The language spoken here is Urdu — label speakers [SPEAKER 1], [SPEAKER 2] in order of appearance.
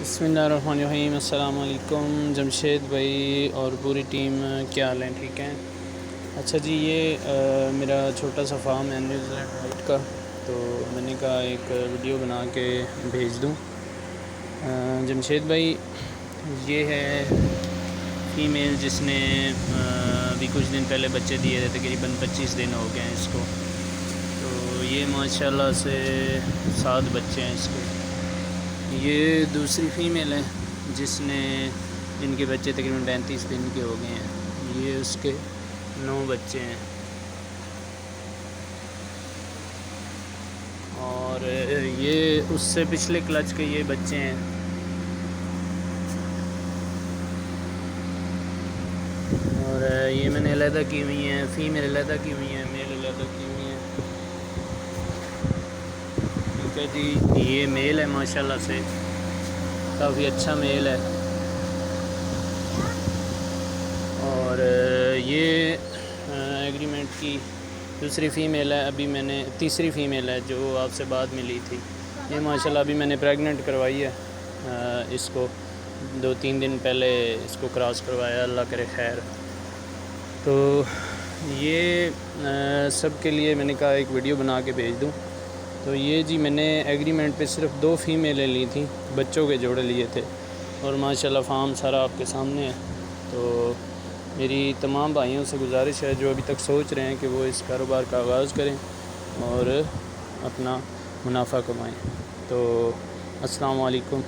[SPEAKER 1] بسم اللہ الرحمن الرحیم۔ السلام علیکم جمشید بھائی اور پوری ٹیم، کیا حال ہیں؟ ٹھیک ہیں؟ اچھا جی، یہ میرا چھوٹا سا فارم ہے نیوزی لینڈ وائٹ کا، تو میں نے کہا ایک ویڈیو بنا کے بھیج دوں۔ جمشید بھائی، یہ ہے فیمیل جس نے ابھی کچھ دن پہلے بچے دیے تھے، تقریباً 25 دن ہو گئے ہیں اس کو۔ تو یہ ماشاءاللہ سے 7 بچے ہیں اس کے۔ یہ دوسری فیمیل ہے جس نے ان کے بچے تقریباً 35 دن کے ہو گئے ہیں۔ یہ اس کے 9 بچے ہیں، اور یہ اس سے پچھلے کلچ کے یہ بچے ہیں۔ اور یہ میں نے علیحدہ کی ہوئی ہیں، فیمیل علیحدہ کی ہوئی ہیں، میل علیحدہ کی ہوئی ہیں۔ ٹھیک ہے جی، یہ میل ہے ماشاءاللہ سے، کافی اچھا میل ہے۔ اور یہ ایگریمنٹ کی دوسری فیمیل ہے، ابھی میں نے تیسری فیمیل ہے جو آپ سے بعد میں لی تھی۔ یہ ماشاءاللہ ابھی میں نے پریگننٹ کروائی ہے اس کو، 2-3 دن پہلے اس کو کراس کروایا، اللہ کرے خیر۔ تو یہ سب کے لیے میں نے کہا ایک ویڈیو بنا کے بھیج دوں۔ تو یہ جی میں نے ایگریمنٹ پہ صرف 2 فیمیلیں لی تھیں، بچوں کے جوڑے لیے تھے، اور ماشاءاللہ فارم سارا آپ کے سامنے ہے۔ تو میری تمام بھائیوں سے گزارش ہے جو ابھی تک سوچ رہے ہیں کہ وہ اس کاروبار کا آغاز کریں اور اپنا منافع کمائیں۔ تو السلام علیکم۔